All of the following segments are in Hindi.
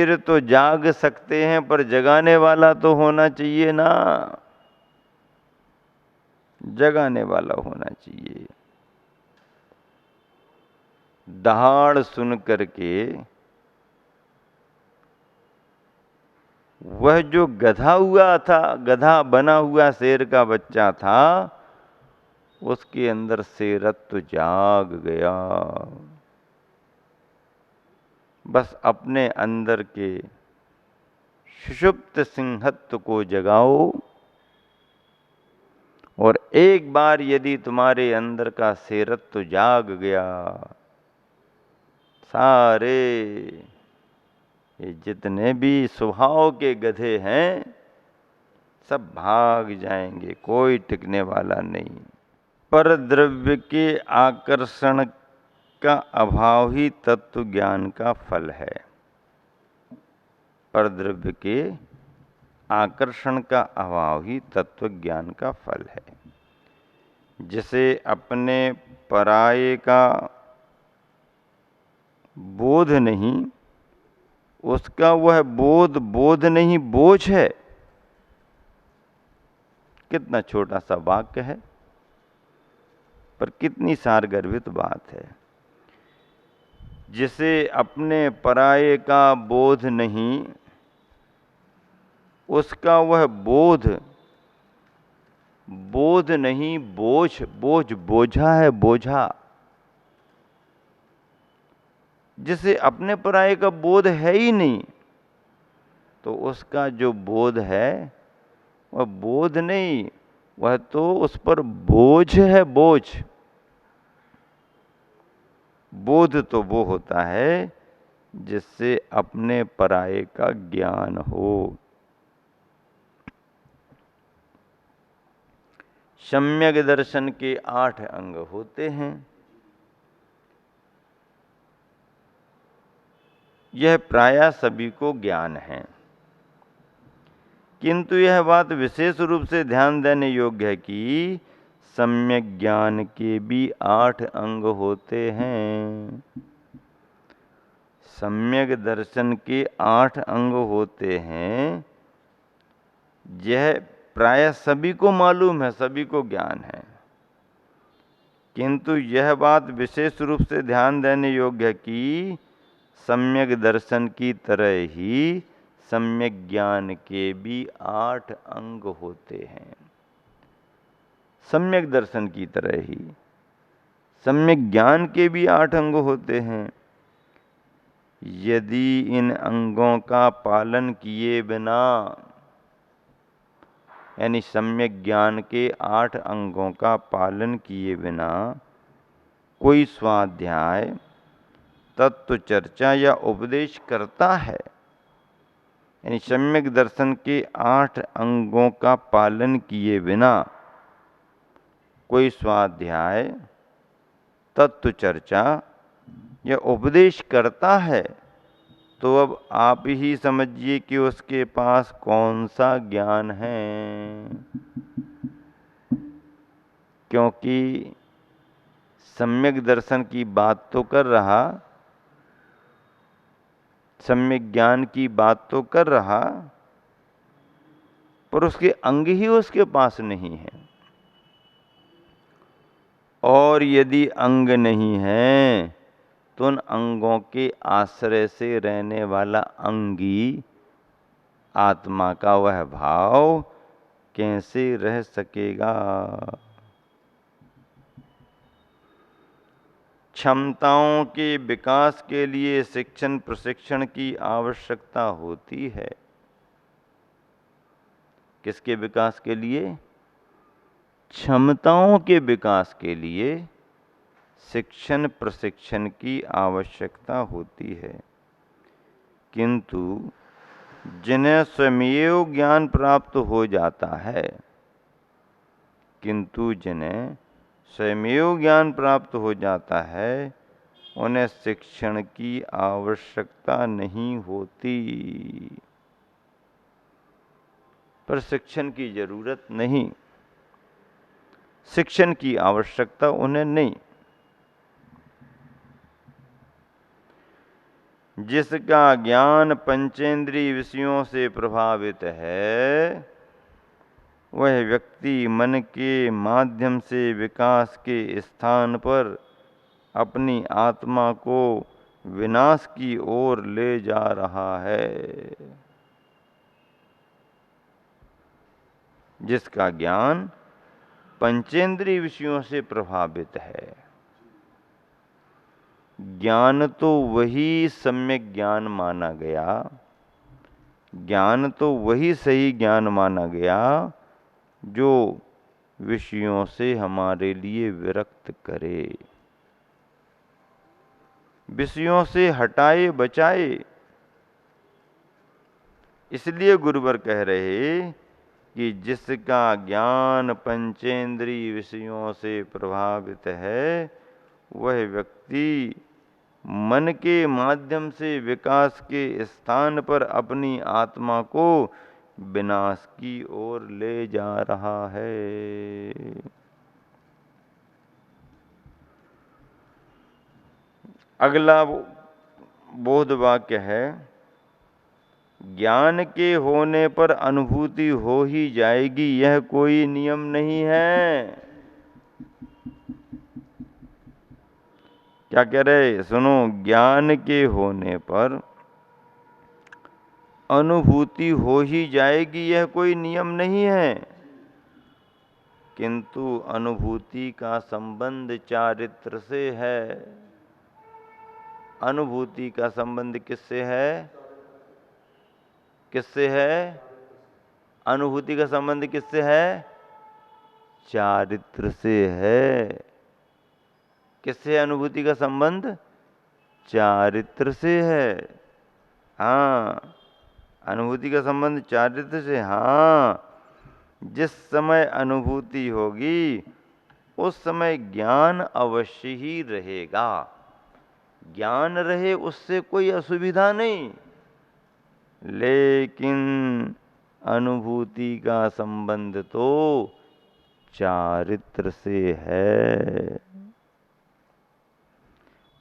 शेर तो जाग सकते हैं, पर जगाने वाला तो होना चाहिए ना, जगाने वाला होना चाहिए। दहाड़ सुन करके वह जो गधा हुआ था, गधा बना हुआ शेर का बच्चा था, उसके अंदर शेरत्व जाग गया। बस अपने अंदर के सुषुप्त सिंहत्व को जगाओ, और एक बार यदि तुम्हारे अंदर का शेरत्व जाग गया, सारे ये जितने भी स्वभाव के गधे हैं सब भाग जाएंगे, कोई टिकने वाला नहीं। पर द्रव्य के आकर्षण का अभाव ही तत्व ज्ञान का फल है। पर द्रव्य के आकर्षण का अभाव ही तत्व ज्ञान का फल है। जिसे अपने पराये का बोध नहीं, उसका वह बोध बोध नहीं बोझ है। कितना छोटा सा वाक्य है, पर कितनी सारगर्भित बात है। जिसे अपने पराये का बोध नहीं, उसका वह बोध बोध नहीं बोझ, बोझ बोझा है, बोझा। जिसे अपने पराये का बोध है ही नहीं, तो उसका जो बोध है वह बोध नहीं, वह तो उस पर बोझ है, बोझ। बोध तो वो होता है जिससे अपने पराये का ज्ञान हो। सम्यक दर्शन के 8 अंग होते हैं। यह प्रायः सभी को ज्ञान है, किंतु यह बात विशेष रूप से ध्यान देने योग्य है कि सम्यक ज्ञान के भी 8 अंग होते हैं। सम्यक दर्शन के 8 अंग होते हैं, यह प्रायः सभी को मालूम है, सभी को ज्ञान है, किंतु यह बात विशेष रूप से ध्यान देने योग्य है कि सम्यक दर्शन की तरह ही सम्यक ज्ञान के भी 8 अंग होते हैं। सम्यक दर्शन की तरह ही सम्यक ज्ञान के भी 8 अंग होते हैं। यदि इन अंगों का पालन किए बिना, यानी सम्यक ज्ञान के 8 अंगों का पालन किए बिना कोई स्वाध्याय, तत्व चर्चा या उपदेश करता है, यानी सम्यक दर्शन के 8 अंगों का पालन किए बिना कोई स्वाध्याय, तत्व चर्चा या उपदेश करता है, तो अब आप ही समझिए कि उसके पास कौन सा ज्ञान है। क्योंकि सम्यक दर्शन की बात तो कर रहा, सम्यक ज्ञान की बात तो कर रहा, पर उसके अंग ही उसके पास नहीं है। और यदि अंग नहीं है तो उन अंगों के आश्रय से रहने वाला अंगी आत्मा का वह भाव कैसे रह सकेगा। क्षमताओं के विकास के लिए शिक्षण प्रशिक्षण की आवश्यकता होती है। किसके विकास के लिए? क्षमताओं के विकास के लिए शिक्षण प्रशिक्षण की आवश्यकता होती है, किंतु जिन्हें स्वयमेव ज्ञान प्राप्त हो जाता है, किंतु जिन्हें स्वयमेव ज्ञान प्राप्त हो जाता है, उन्हें शिक्षण की आवश्यकता नहीं होती। पर शिक्षण की जरूरत नहीं, शिक्षण की आवश्यकता उन्हें नहीं। जिसका ज्ञान पंचेंद्रिय विषयों से प्रभावित है, वह व्यक्ति मन के माध्यम से विकास के स्थान पर अपनी आत्मा को विनाश की ओर ले जा रहा है। जिसका ज्ञान पंचेंद्रिय विषयों से प्रभावित है। ज्ञान तो वही सम्यक ज्ञान माना गया, ज्ञान तो वही सही ज्ञान माना गया जो विषयों से हमारे लिए विरक्त करे, विषयों से हटाए बचाए। इसलिए गुरुवर कह रहे कि जिसका ज्ञान पंचेंद्रिय विषयों से प्रभावित है, वह व्यक्ति मन के माध्यम से विकास के स्थान पर अपनी आत्मा को विनाश की ओर ले जा रहा है। अगला बोध वाक्य है, ज्ञान के होने पर अनुभूति हो ही जाएगी, यह कोई नियम नहीं है। क्या कह रहे? सुनो, ज्ञान के होने पर अनुभूति हो ही जाएगी, यह कोई नियम नहीं है, किंतु अनुभूति का संबंध चारित्र से है। अनुभूति का संबंध किससे है? किससे है? अनुभूति का संबंध किससे है? चारित्र से है। किससे अनुभूति का संबंध? चारित्र से है। हाँ, अनुभूति का संबंध चारित्र से। हाँ, जिस समय अनुभूति होगी उस समय ज्ञान अवश्य ही रहेगा। ज्ञान रहे उससे कोई असुविधा नहीं, लेकिन अनुभूति का संबंध तो चारित्र से है।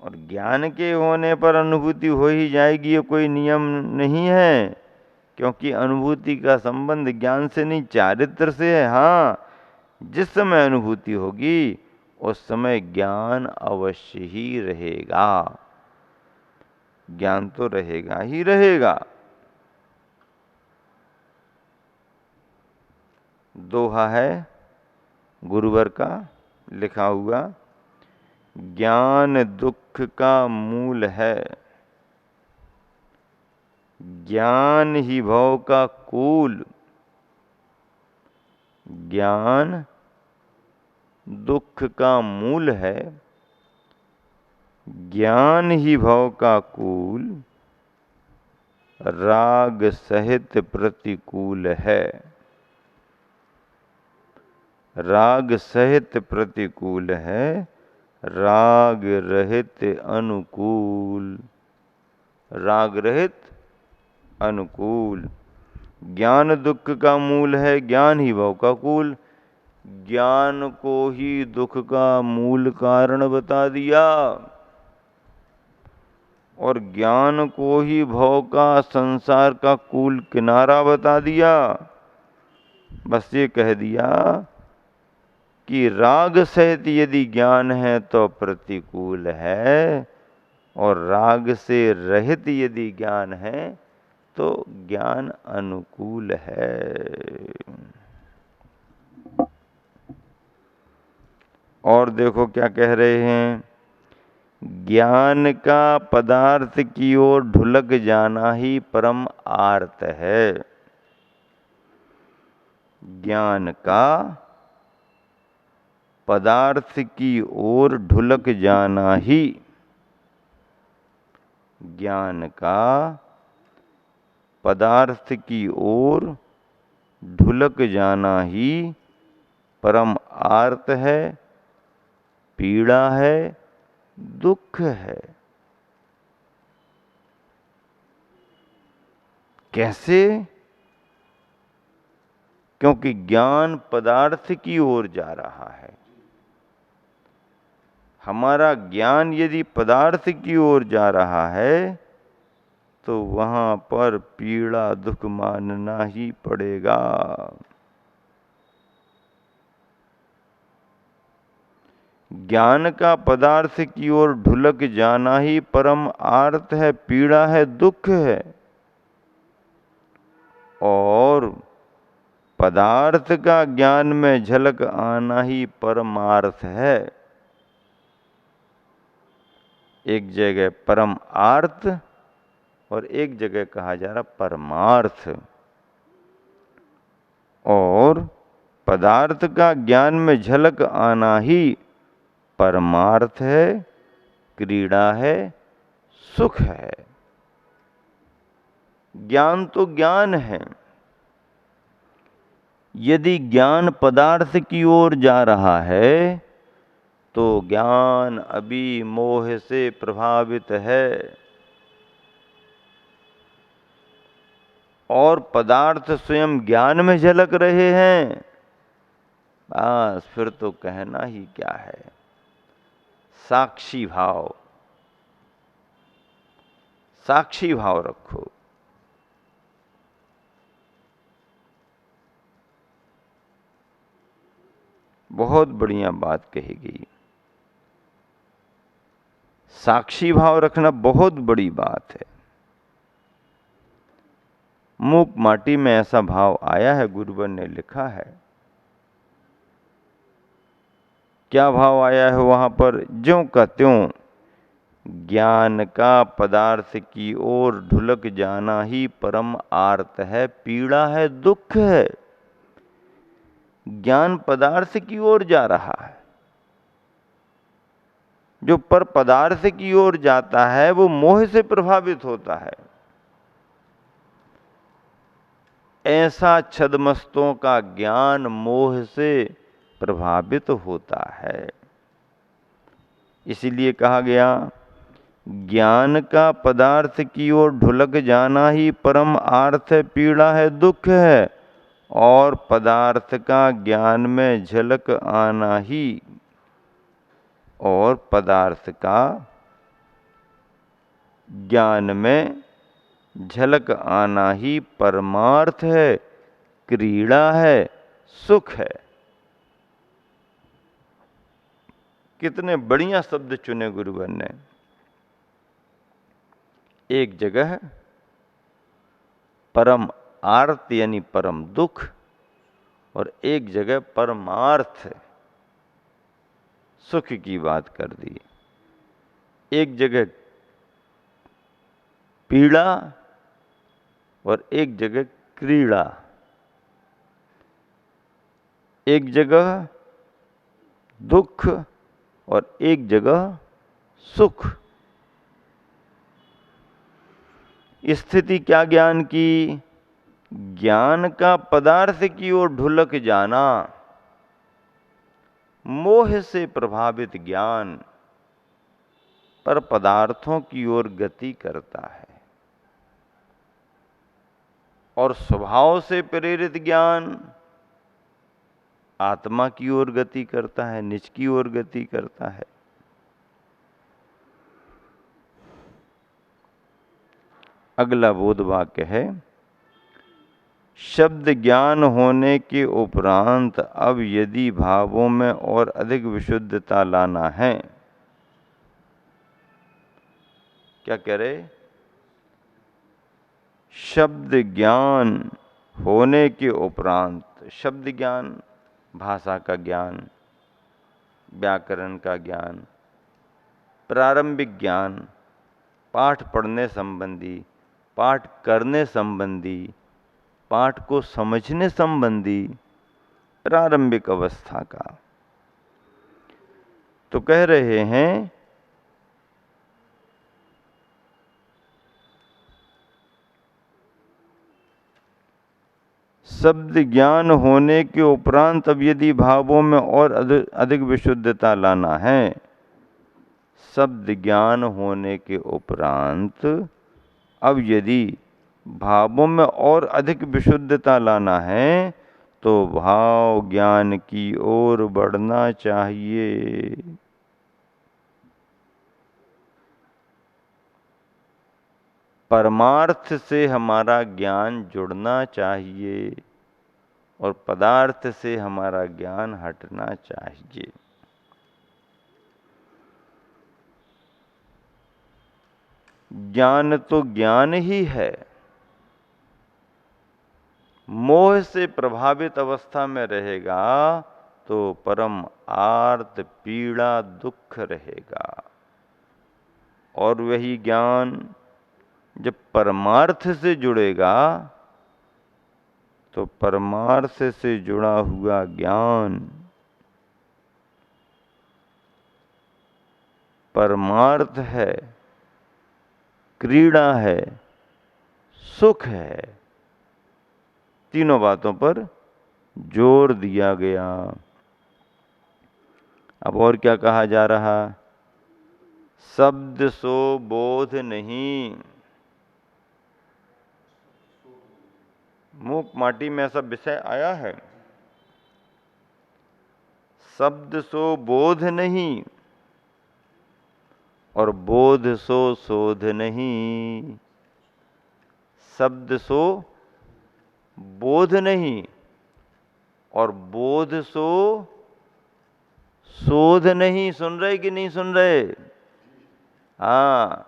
और ज्ञान के होने पर अनुभूति हो ही जाएगी, ये कोई नियम नहीं है, क्योंकि अनुभूति का संबंध ज्ञान से नहीं चारित्र से है। हाँ, जिस समय अनुभूति होगी उस समय ज्ञान अवश्य ही रहेगा। ज्ञान तो रहेगा ही रहेगा। दोहा है गुरुवर का लिखा हुआ, ज्ञान दुख का मूल है, ज्ञान ही भव का कूल। ज्ञान दुख का मूल है, ज्ञान ही भव का कूल, राग सहित प्रतिकूल है। राग सहित प्रतिकूल है, राग रहित अनुकूल। राग रहित अनुकूल। ज्ञान दुख का मूल है, ज्ञान ही भव का कूल। ज्ञान को ही दुख का मूल कारण बता दिया और ज्ञान को ही भव का, संसार का कूल किनारा बता दिया। बस ये कह दिया कि राग सहित यदि ज्ञान है तो प्रतिकूल है, और राग से रहित यदि ज्ञान है तो ज्ञान अनुकूल है। और देखो क्या कह रहे हैं, ज्ञान का पदार्थ की ओर ढुलक जाना ही परम आर्त है। ज्ञान का पदार्थ की ओर ढुलक जाना ही, ज्ञान का पदार्थ की ओर ढुलक जाना ही परम आर्त है, पीड़ा है, दुख है। कैसे? क्योंकि ज्ञान पदार्थ की ओर जा रहा है। हमारा ज्ञान यदि पदार्थ की ओर जा रहा है तो वहां पर पीड़ा दुख मानना ही पड़ेगा। ज्ञान का पदार्थ की ओर ढुलक जाना ही परम आर्त है, पीड़ा है, दुख है। और पदार्थ का ज्ञान में झलक आना ही परमार्थ है। एक जगह परम आर्थ और एक जगह कहा जा रहा परमार्थ। और पदार्थ का ज्ञान में झलक आना ही परमार्थ है, क्रीड़ा है, सुख है। ज्ञान तो ज्ञान है। यदि ज्ञान पदार्थ की ओर जा रहा है तो ज्ञान अभी मोह से प्रभावित है। और पदार्थ स्वयं ज्ञान में झलक रहे हैं, बस फिर तो कहना ही क्या है। साक्षी भाव, साक्षी भाव रखो। बहुत बढ़िया बात कही गई। साक्षी भाव रखना बहुत बड़ी बात है। मूक माटी में ऐसा भाव आया है, गुरुवर ने लिखा है। क्या भाव आया है वहां पर? ज्यों का त्यों ज्ञान का पदार्थ की ओर ढुलक जाना ही परम आर्त है, पीड़ा है, दुख है। ज्ञान पदार्थ की ओर जा रहा है। जो पर पदार्थ की ओर जाता है वो मोह से प्रभावित होता है। ऐसा छद्मस्तों का ज्ञान मोह से प्रभावित होता है। इसीलिए कहा गया ज्ञान का पदार्थ की ओर ढुलक जाना ही परम आर्थ है, पीड़ा है, दुख है। और पदार्थ का ज्ञान में झलक आना ही, और पदार्थ का ज्ञान में झलक आना ही परमार्थ है, क्रीड़ा है, सुख है। कितने बढ़िया शब्द चुने गुरुवर ने। एक जगह परम आर्त यानी परम दुख, और एक जगह परमार्थ सुख की बात कर दी। एक जगह पीड़ा और एक जगह क्रीड़ा। एक जगह दुख और एक जगह सुख। स्थिति क्या ज्ञान की? ज्ञान का पदार्थ की ओर ढुलक जाना, मोह से प्रभावित ज्ञान पर पदार्थों की ओर गति करता है। और स्वभाव से प्रेरित ज्ञान आत्मा की ओर गति करता है, निज की ओर गति करता है। अगला बोध वाक्य है, शब्द ज्ञान होने के उपरांत अब यदि भावों में और अधिक विशुद्धता लाना है। क्या कह रहे? शब्द ज्ञान होने के उपरांत, शब्द ज्ञान भाषा का ज्ञान, व्याकरण का ज्ञान, प्रारंभिक ज्ञान, पाठ पढ़ने संबंधी, पाठ करने संबंधी, पाठ को समझने संबंधी प्रारंभिक अवस्था का। तो कह रहे हैं शब्द ज्ञान होने के उपरांत अब यदि भावों में और अधिक विशुद्धता लाना है। शब्द ज्ञान होने के उपरांत अब यदि भावों में और अधिक विशुद्धता लाना है तो भाव ज्ञान की ओर बढ़ना चाहिए। परमार्थ से हमारा ज्ञान जुड़ना चाहिए और पदार्थ से हमारा ज्ञान हटना चाहिए। ज्ञान तो ज्ञान ही है, मोह से प्रभावित अवस्था में रहेगा तो परम आर्त पीड़ा दुख रहेगा। और वही ज्ञान जब परमार्थ से जुड़ेगा तो परमार्थ से जुड़ा हुआ ज्ञान परमार्थ है, क्रीड़ा है, सुख है। तीनों बातों पर जोर दिया गया। अब और क्या कहा जा रहा? शब्द सो बोध नहीं। मूक माटी में ऐसा विषय आया है, शब्द सो बोध नहीं और बोध सो शोध नहीं। शब्द सो बोध नहीं और बोध सो शोध नहीं। सुन रहे कि नहीं सुन रहे? हाँ,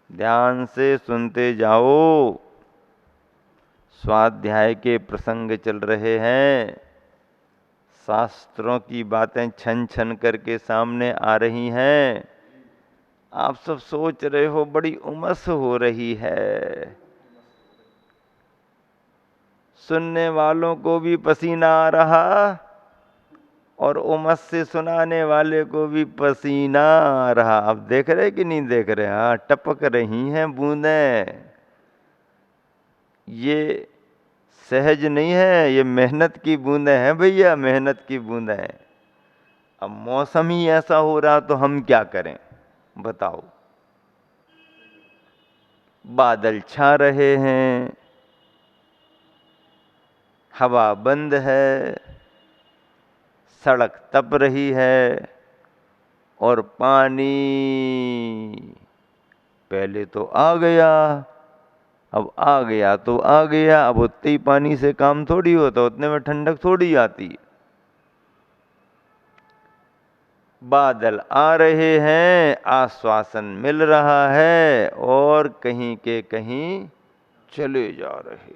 ध्यान से सुनते जाओ। स्वाध्याय के प्रसंग चल रहे हैं, शास्त्रों की बातें छन छन करके सामने आ रही हैं। आप सब सोच रहे हो बड़ी उमस हो रही है, सुनने वालों को भी पसीना आ रहा और उमस से सुनाने वाले को भी पसीना आ रहा। अब देख रहे कि नहीं देख रहे? हाँ, टपक रही हैं बूंदें। ये सहज नहीं है, ये मेहनत की बूंदें हैं भैया, मेहनत की बूंदें। अब मौसम ही ऐसा हो रहा तो हम क्या करें बताओ? बादल छा रहे हैं, हवा बंद है, सड़क तप रही है और पानी पहले तो आ गया। अब आ गया तो आ गया, अब उतने ही पानी से काम थोड़ी होता, उतने में ठंडक थोड़ी आती। बादल आ रहे हैं, आश्वासन मिल रहा है और कहीं के कहीं चले जा रहे।